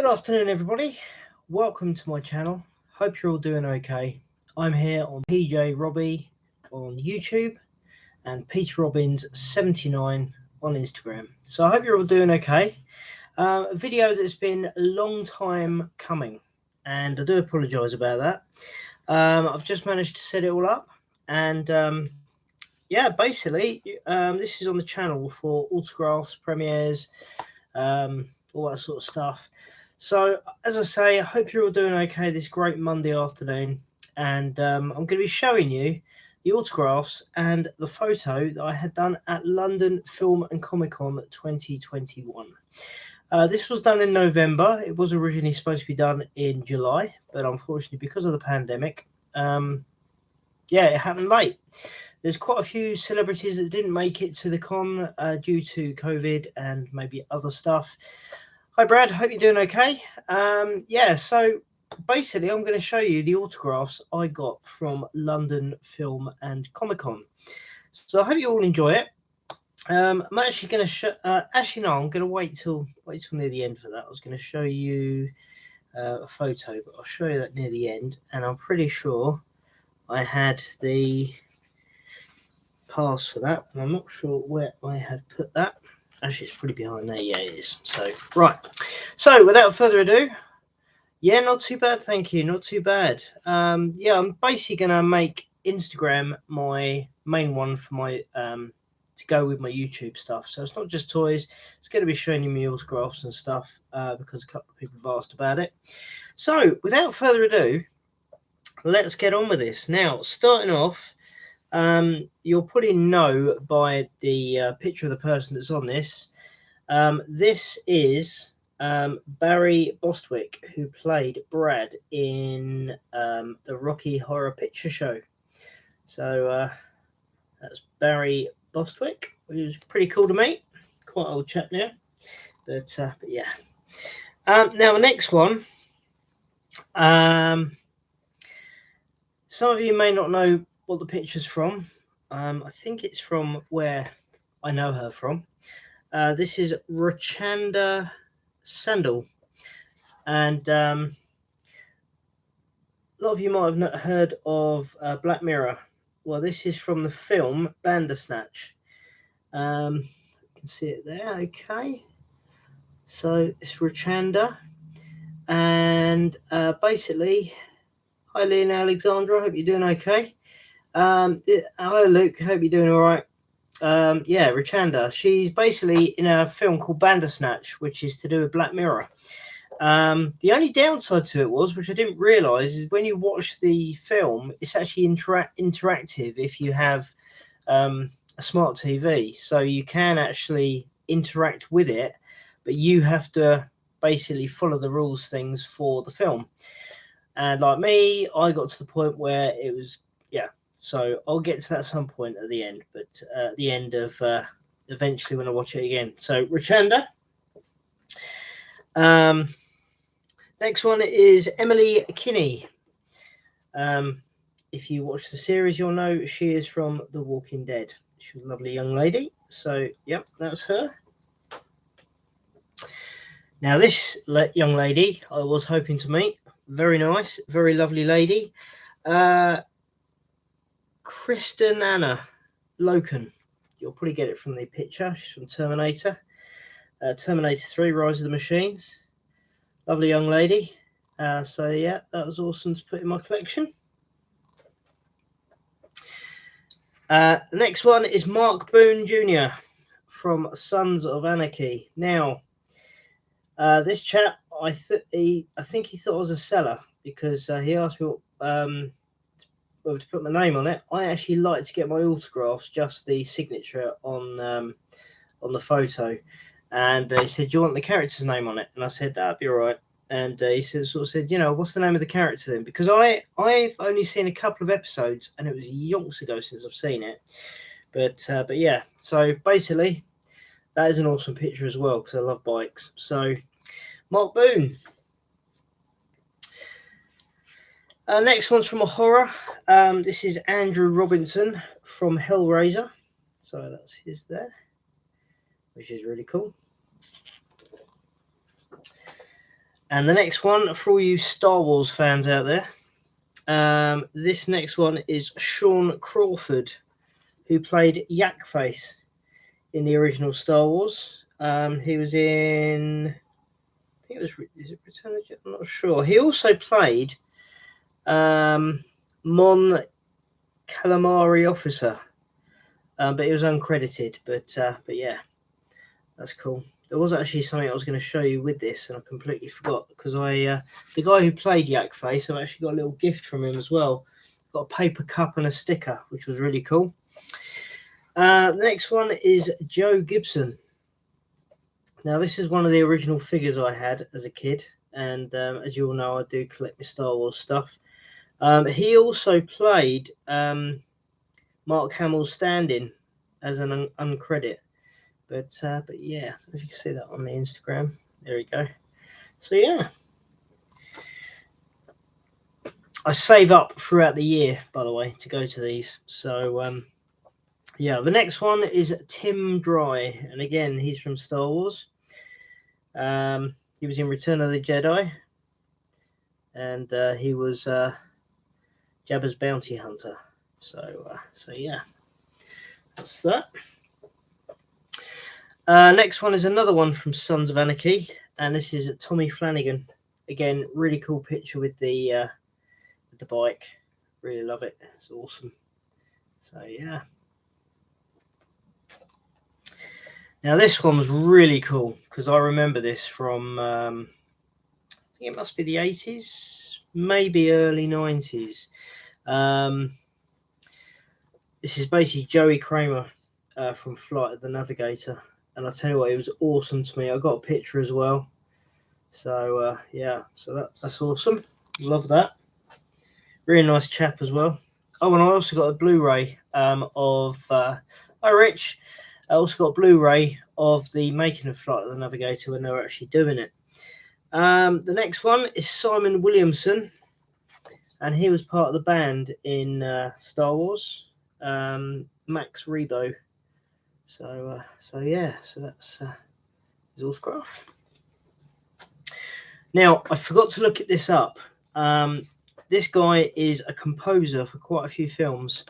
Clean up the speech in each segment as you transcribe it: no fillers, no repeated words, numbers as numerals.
Good afternoon, everybody. Welcome to my channel. Hope you're all doing okay. I'm here on PJ Robbie on YouTube and Peter Robbins 79 on Instagram. So I hope you're all doing okay. A video that's been a long time coming, and I do apologise about that. I've just managed to set it all up, and yeah, basically, this is on the channel for autographs, premieres, all that sort of stuff. So, as I say, I hope you're all doing okay this great Monday afternoon. And I'm going to be showing you the autographs and the photo that I had done at London Film and Comic Con 2021. This was done in November. It was originally supposed to be done in July, but unfortunately, because of the pandemic, yeah, it happened late. There's quite a few celebrities that didn't make it to the con due to COVID and maybe other stuff. Hi, Brad. Hope you're doing okay. Yeah, so basically, I'm going to show you the autographs I got from London Film and Comic Con. So I hope you all enjoy it. I'm actually going to show. Actually, no, I'm going to wait till near the end for that. I was going to show you a photo, but I'll show you that near the end. And I'm pretty sure I had the pass for that, and I'm not sure where I have put that. Actually, it's pretty behind there. Yeah, it is. So, right. So, without further ado, yeah, not too bad. Thank you. Not too bad. Yeah, I'm basically going to make Instagram my main one for my to go with my YouTube stuff. So it's not just toys. It's going to be showing you my autographs and stuff because a couple of people have asked about it. So, without further ado, let's get on with this. Now, starting off, you'll put in no by the picture of the person that's on this. This is Barry Bostwick, who played Brad in the Rocky Horror Picture Show. So that's Barry Bostwick, who's pretty cool to meet. Quite old chap now, but yeah. Now the next one. Some of you may not know what the picture's from. I think it's from where I know her from. This is Rachanda Sandal, and a lot of you might have not heard of Black Mirror. Well, this is from the film Bandersnatch. You can see it there. Okay, so it's Rachanda, and basically, hi, Leon Alexandra. Hope you're doing okay. Hi, Luke. Hope you're doing all right. Yeah, Rachanda. She's basically in a film called Bandersnatch, which is to do with Black Mirror. The only downside to it was, which I didn't realise, is when you watch the film, it's actually interactive if you have a smart TV. So you can actually interact with it, but you have to basically follow the rules things for the film. And like me, I got to the point where it was, yeah. So I'll get to that at some point at the end, but at the end of eventually when I watch it again. So Rachanda. Next one is Emily Kinney. If you watch the series, you'll know she is from The Walking Dead. She's a lovely young lady. So, yep, that's her. Now, this young lady I was hoping to meet. Very nice, very lovely lady. Kristen Anna Loken. You'll probably get it from the picture. She's from Terminator. Terminator 3, Rise of the Machines. Lovely young lady. So, yeah, that was awesome to put in my collection. The next one is Mark Boone Jr. from Sons of Anarchy. Now, this chap, I think he thought I was a seller because he asked me whether to put my name on it. I actually like to get my autographs, just the signature on the photo. And he said, "Do you want the character's name on it?" And I said, "That'd be all right." And he sort of said, "You know, what's the name of the character then?" Because I've only seen a couple of episodes, and it was yonks ago since I've seen it. But yeah, so basically, that is an awesome picture as well because I love bikes. So, Mark Boone. Next one's from a horror. This is Andrew Robinson from Hellraiser. So that's his there, which is really cool. And the next one, for all you Star Wars fans out there, this next one is Sean Crawford, who played Yak Face in the original Star Wars. He was in, I think it was, is it Return of the Jedi? I'm not sure. He also played Mon Calamari Officer, but he was uncredited. But yeah, that's cool. There was actually something I was going to show you with this, and I completely forgot because the guy who played Yak Face, I've actually got a little gift from him as well. Got a paper cup and a sticker, which was really cool. The next one is Joe Gibson. Now, this is one of the original figures I had as a kid, and as you all know, I do collect my Star Wars stuff. He also played Mark Hamill's stand-in as an uncredit, but yeah, if you can see that on the Instagram, there we go. So yeah, I save up throughout the year, by the way, to go to these. So yeah, the next one is Tim Dry, and again, he's from Star Wars. He was in Return of the Jedi, and he was Jabba's bounty hunter. So yeah, that's that. Next one is another one from Sons of Anarchy, and this is Tommy Flanagan. Again, really cool picture with the bike. Really love it. It's awesome. So yeah. Now this one was really cool because I remember this from I think it must be the 80s, maybe early 90s. This is basically Joey Kramer from Flight of the Navigator, and I'll tell you what, it was awesome to me. I got a picture as well. So yeah, so that's awesome. Love that. Really nice chap as well. Oh, and I also got a Blu-ray of hi Rich. I also got a Blu-ray of the making of Flight of the Navigator when they were actually doing it. The next one is Simon Williamson, and he was part of the band in Star Wars, Max Rebo. So yeah, so that's his autograph. Now, I forgot to look at this up. This guy is a composer for quite a few films.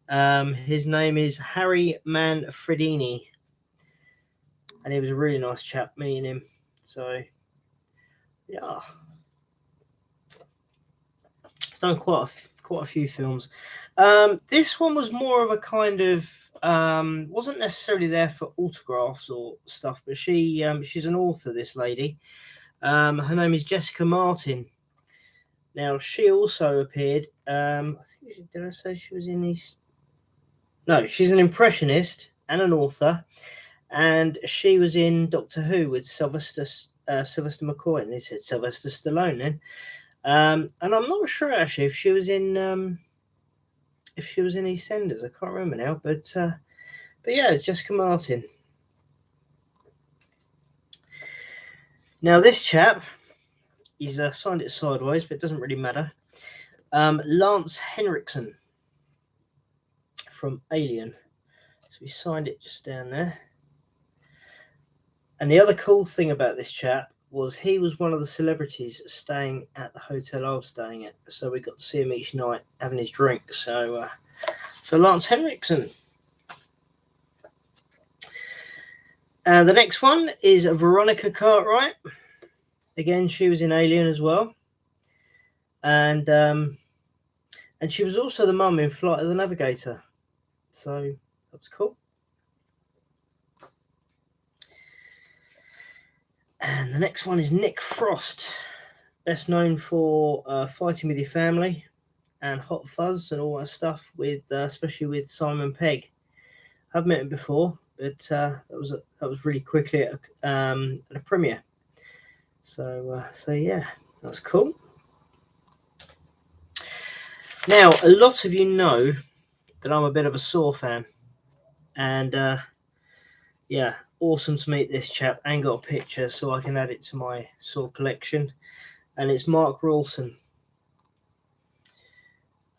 His name is Harry Manfredini, and he was a really nice chap, meeting him. So yeah, he's done quite a few films. This one was more of a kind of wasn't necessarily there for autographs or stuff, but she's an author, this lady. Her name is Jessica Martin. Now, she also appeared, I think, did I say she was in these? No, she's an impressionist and an author, and she was in Doctor Who with Sylvester McCoy, and he said Sylvester Stallone then. And I'm not sure actually if she was in EastEnders. I can't remember now, but yeah, Jessica Martin. Now this chap, he's signed it sideways, but it doesn't really matter. Lance Henriksen from Alien. So he signed it just down there. And the other cool thing about this chap was he was one of the celebrities staying at the hotel I was staying at. So we got to see him each night having his drink. So Lance Henriksen. The next one is Veronica Cartwright. Again, she was in Alien as well. And she was also the mum in Flight of the Navigator. So that's cool. And the next one is Nick Frost, best known for Fighting with Your Family and Hot Fuzz and all that stuff, with especially with Simon Pegg. I've met him before, but that was really quickly at a premiere. So yeah, that's cool. Now, a lot of you know that I'm a bit of a Saw fan, and yeah, awesome to meet this chap and got a picture so I can add it to my Saw collection. And it's Mark Rawson.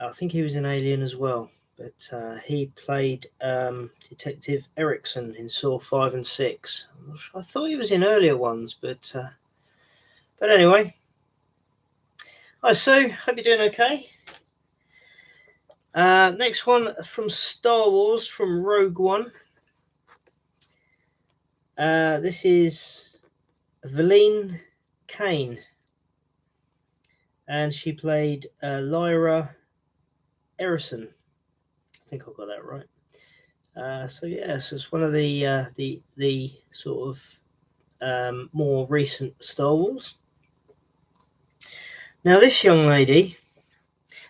I think he was in Alien as well, but he played Detective Erickson in Saw 5 and 6. I'm not sure. I thought he was in earlier ones, but But anyway, hi Sue, hope you're doing okay. Next one from Star Wars, from Rogue One. This is Valene Kane, and she played Lyra Erison. I think I got that right. So yes, it's one of the sort of more recent Star Wars. Now this young lady.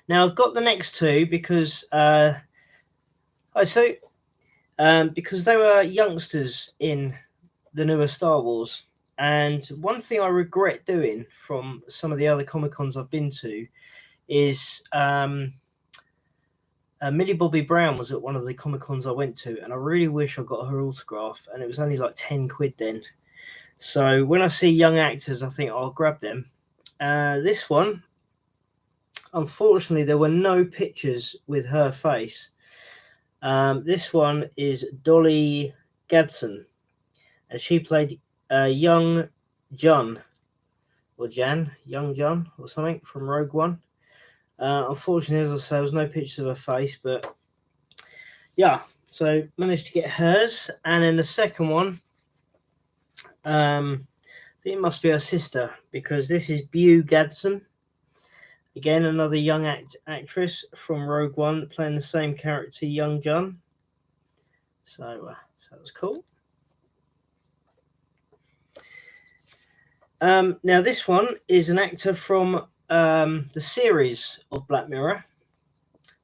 Now I've got the next two because because they were youngsters in the newer Star Wars, and one thing I regret doing from some of the other Comic Cons I've been to is Millie Bobby Brown was at one of the Comic Cons I went to, and I really wish I got her autograph, and it was only like 10 quid then. So when I see young actors, I think I'll grab them. This one, unfortunately, there were no pictures with her face. This one is Dolly Gadsden, and she played young John, or young John, or something from Rogue One. Unfortunately, as I say, there was no pictures of her face, but yeah, so managed to get hers. And then the second one, I think it must be her sister, because this is Beau Gadsden. Again, another young actress from Rogue One playing the same character, young John. So that was cool. Now this one is an actor from the series of Black Mirror,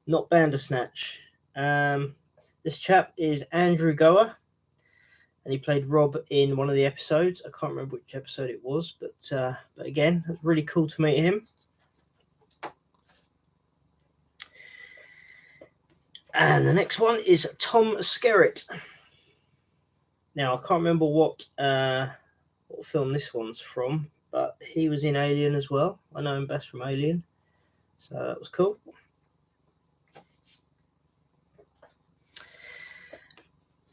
not Bandersnatch. This chap is Andrew Gower, and he played Rob in one of the episodes. I can't remember which episode it was, but again, it was really cool to meet him. And the next one is Tom Skerritt. Now I can't remember what film this one's from, but he was in Alien as well. I know him best from Alien, so that was cool.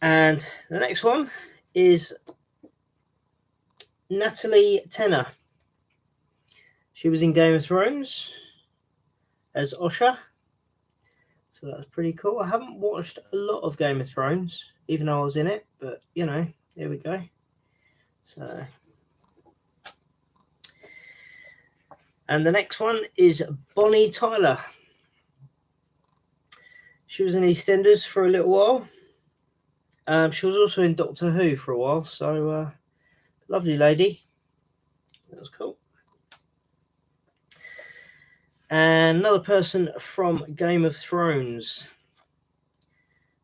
And the next one is Natalie Tenner. She was in Game of Thrones as Osha, so that's pretty cool. I haven't watched a lot of Game of Thrones, even though I was in it, but you know, there we go. So, and the next one is Bonnie Tyler. She was in EastEnders for a little while. She was also in Doctor Who for a while, so lovely lady. That was cool. And another person from Game of Thrones,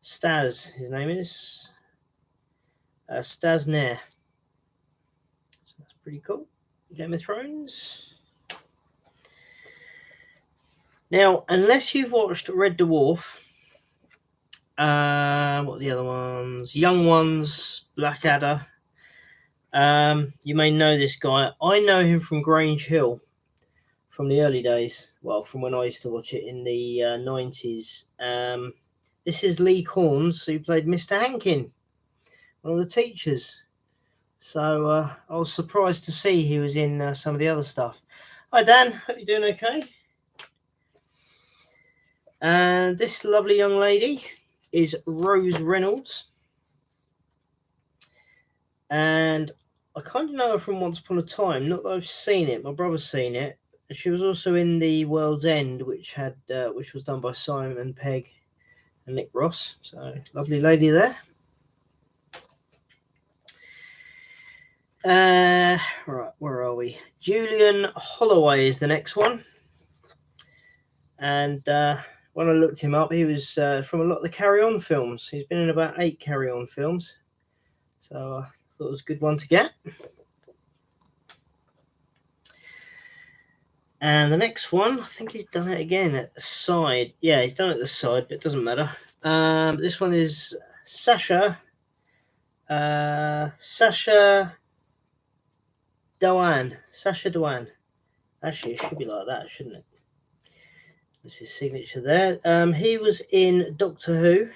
Staz, his name is Staz Nair. So that's pretty cool. Game of Thrones. Now, unless you've watched Red Dwarf, what are the other ones? Young Ones, Blackadder. You may know this guy. I know him from Grange Hill from the early days. Well, from when I used to watch it in the 90s. This is Lee Corns, who played Mr. Hankin, one of the teachers. So I was surprised to see he was in some of the other stuff. Hi, Dan. Hope you're doing okay. And this lovely young lady is Rose Reynolds. And I kind of know her from Once Upon a Time. Not that I've seen it. My brother's seen it. She was also in The World's End, which was done by Simon Pegg and Nick Ross. So lovely lady there. Right, where are we? Julian Holloway is the next one. And when I looked him up, he was from a lot of the Carry On films. He's been in about 8 Carry On films. So I thought it was a good one to get. And the next one, I think he's done it again at the side. Yeah, he's done it at the side, but it doesn't matter. This one is Sacha Dhawan. Sacha Dhawan. Actually, it should be like that, shouldn't it? This is his signature there. He was in Doctor Who.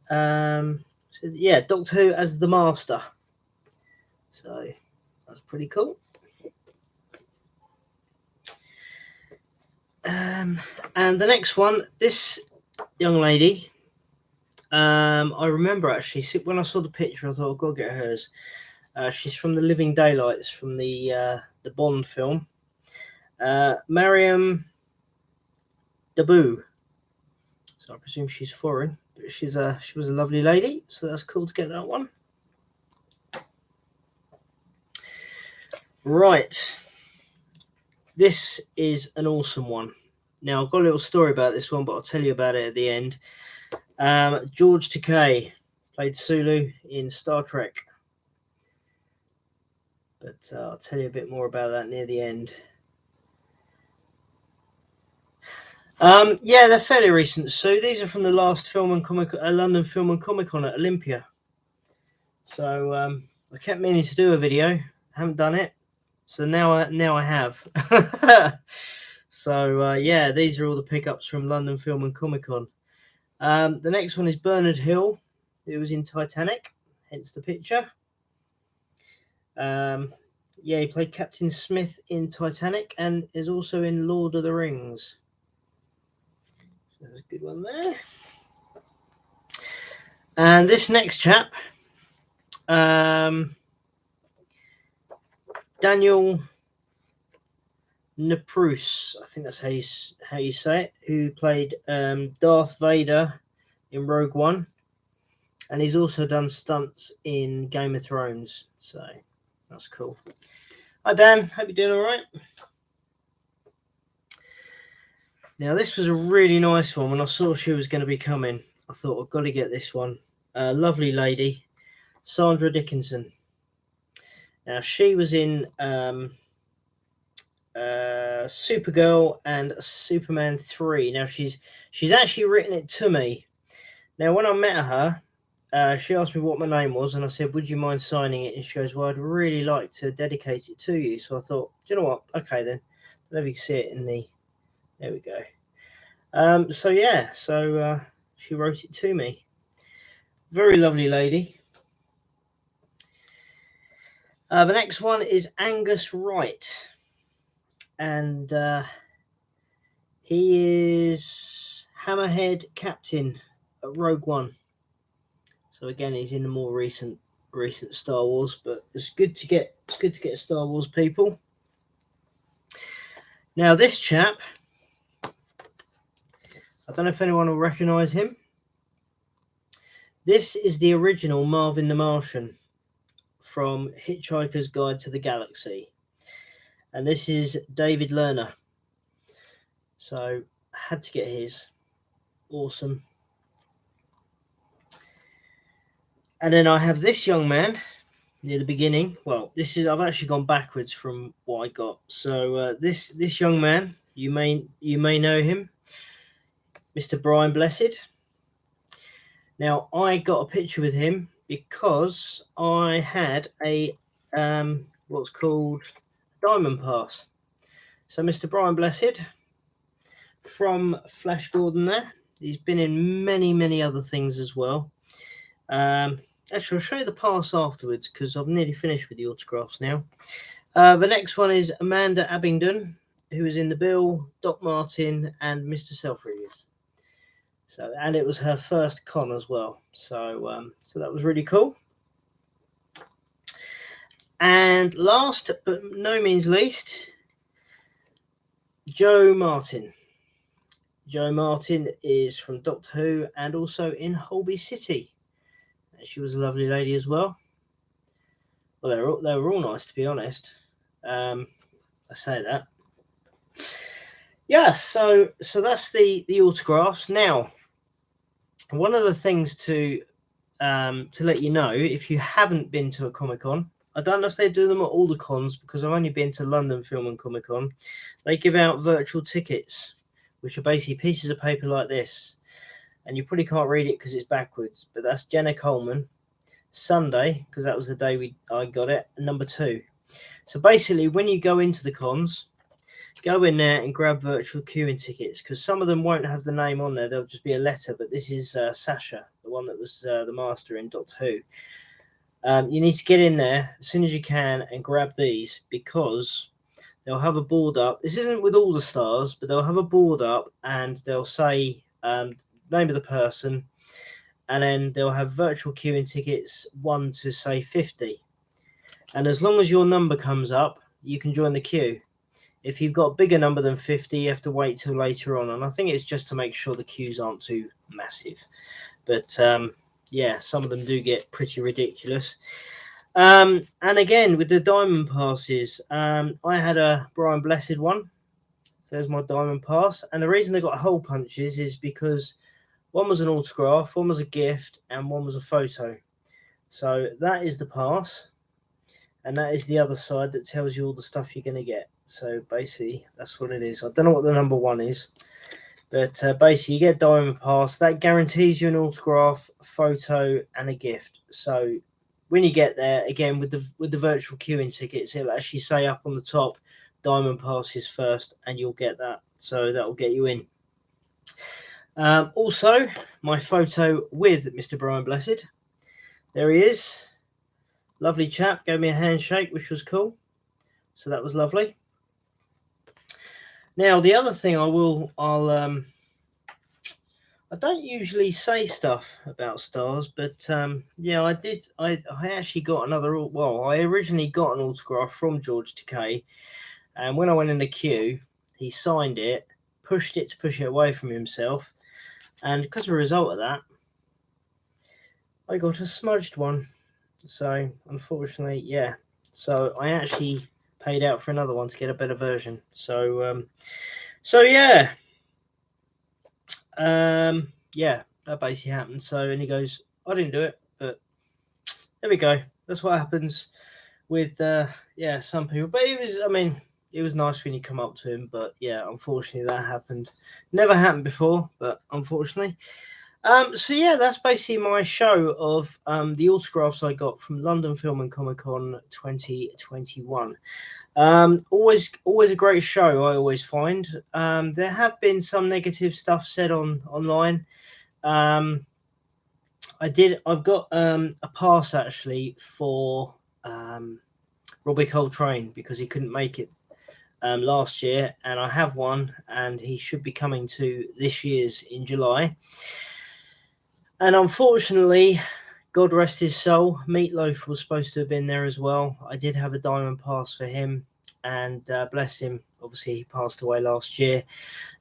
So yeah, Doctor Who as the Master. So that's pretty cool. And the next one, this young lady, I remember actually when I saw the picture, I thought I've got to get hers. She's from the Living Daylights, from the Bond film. Mariam Dabu. So I presume she's foreign, but she was a lovely lady, so that's cool to get that one. Right, this is an awesome one. Now I've got a little story about this one, but I'll tell you about it at the end. George Takei played Sulu in Star Trek, but I'll tell you a bit more about that near the end. Yeah, they're fairly recent. So these are from the last London Film and Comic Con at Olympia. So I kept meaning to do a video, haven't done it. So now I have. So yeah, these are all the pickups from London Film and Comic Con. The next one is Bernard Hill, who was in Titanic, hence the picture. Yeah, he played Captain Smith in Titanic and is also in Lord of the Rings. So there's a good one there. And this next chap, Daniel Naprous, I think that's how you say it, who played Darth Vader in Rogue One, and he's also done stunts in Game of Thrones, so that's cool. Hi Dan, hope you're doing all right. Now this was a really nice one. When I saw she was going to be coming, I thought I've got to get this one. Lovely lady, Sandra Dickinson. Now she was in Supergirl and Superman 3. Now she's actually written it to me. Now when I met her, she asked me what my name was, and I said, would you mind signing it? And she goes, well, I'd really like to dedicate it to you. So I thought, do you know what, okay then. I don't know if you can see it in the, there we go. So yeah, so she wrote it to me. Very lovely lady. The next one is Angus Wright, and he is Hammerhead Captain at Rogue One. So again, he's in the more recent Star Wars, but it's good to get Star Wars people. Now this chap, I don't know if anyone will recognise him. This is the original Marvin the Martian from Hitchhiker's Guide to the Galaxy, and this is David Lerner. So I had to get his. Awesome. And then I have this young man near the beginning. Well, this is, I've actually gone backwards from what I got. So this young man, you may know him, Mr. Brian Blessed. Now I got a picture with him because I had a what's called Diamond Pass. So Mr. Brian Blessed from Flash Gordon there. He's been in many other things as well. Actually, I'll show you the pass afterwards because I've nearly finished with the autographs now. The next one is Amanda Abingdon, who is in The Bill, Doc Martin, and Mr. Selfridges. So, and it was her first con as well. So, so that was really cool. And last but no means least, Jo Martin. Jo Martin is from Doctor Who and also in Holby City. She was a lovely lady as well. Well, they were all nice, to be honest. I say that. Yeah, so that's the autographs. Now, one of the things to let you know, if you haven't been to a Comic-Con, I don't know if they do them at all the cons because I've only been to London Film and Comic-Con. They give out virtual tickets, which are basically pieces of paper like this. And you probably can't read it because it's backwards, but that's Jenna Coleman, Sunday, because that was the day I got it, number 2. So basically, when you go into the cons, go in there and grab virtual queuing tickets because some of them won't have the name on there. There'll just be a letter, but this is Sasha, the one that was the master in Doctor Who. You need to get in there as soon as you can and grab these because they'll have a board up. This isn't with all the stars, but they'll have a board up and they'll say name of the person, and then they'll have virtual queuing tickets 1 to say 50. And as long as your number comes up, you can join the queue. If you've got a bigger number than 50, you have to wait till later on. And I think it's just to make sure the queues aren't too massive. But yeah, some of them do get pretty ridiculous. And again, with the diamond passes, I had a Brian Blessed one. So there's my diamond pass. And the reason they got hole punches is because one was an autograph, one was a gift, and one was a photo. So that is the pass. And that is the other side that tells you all the stuff you're going to get. So basically, that's what it is. I don't know what the number one is. But basically, you get diamond pass. That guarantees you an autograph, photo, and a gift. So when you get there, again, with the virtual queuing tickets, it'll actually say up on the top, diamond passes first, and you'll get that. So that will get you in. Also, my photo with Mr. Brian Blessed. There he is. Lovely chap. Gave me a handshake, which was cool. So that was lovely. Now, the other thing I don't usually say stuff about stars, but yeah, I did. I actually got another. Well, I originally got an autograph from George Takei, and when I went in the queue, he signed it, pushed it to push it away from himself, and because of a result of that, I got a smudged one. So unfortunately, yeah. So I actually paid out for another one to get a better version. So yeah. Yeah, that basically happened. So, and he goes, I didn't do it, but there we go. That's what happens with yeah, some people. But it was nice when you come up to him, but yeah, unfortunately that happened. Never happened before, but unfortunately. So yeah, that's basically my show of the autographs I got from London Film and Comic Con 2021. Always a great show, I always find. There have been some negative stuff said online. I've got a pass actually for Robbie Coltrane because he couldn't make it last year, and I have one, and he should be coming to this year's in July. And unfortunately, God rest his soul, Meatloaf was supposed to have been there as well. I did have a diamond pass for him, and bless him, obviously he passed away last year.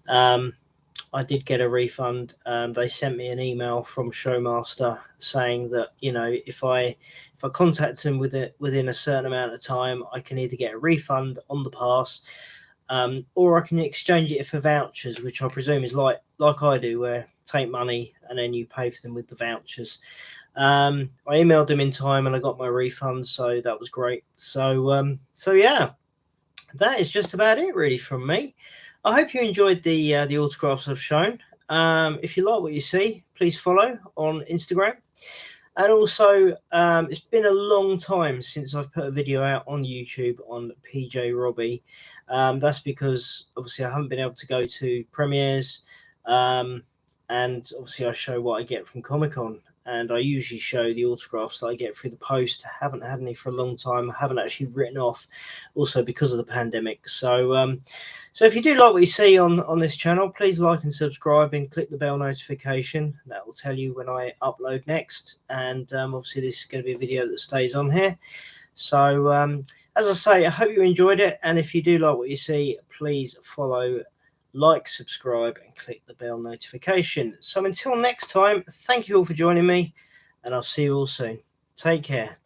I did get a refund. They sent me an email from Showmaster saying that, you know, if I contact them within a certain amount of time, I can either get a refund on the pass, or I can exchange it for vouchers, which I presume is like I do, where take money and then you pay for them with the vouchers. I emailed them in time and I got my refund, so that was great. So yeah, that is just about it really from me. I hope you enjoyed the autographs I've shown. If you like what you see, please follow on Instagram. And also, it's been a long time since I've put a video out on YouTube on PJ Robbie. That's because obviously I haven't been able to go to premieres, and obviously I show what I get from Comic-Con, and I usually show the autographs that I get through the post. I haven't had any for a long time. I haven't actually written off, also because of the pandemic. So so if you do like what you see on this channel, please like and subscribe and click the bell notification. That will tell you when I upload next. And obviously this is going to be a video that stays on here. So as I say, I hope you enjoyed it. And if you do like what you see, please follow, like, subscribe, and click the bell notification. So until next time, thank you all for joining me, and I'll see you all soon. Take care.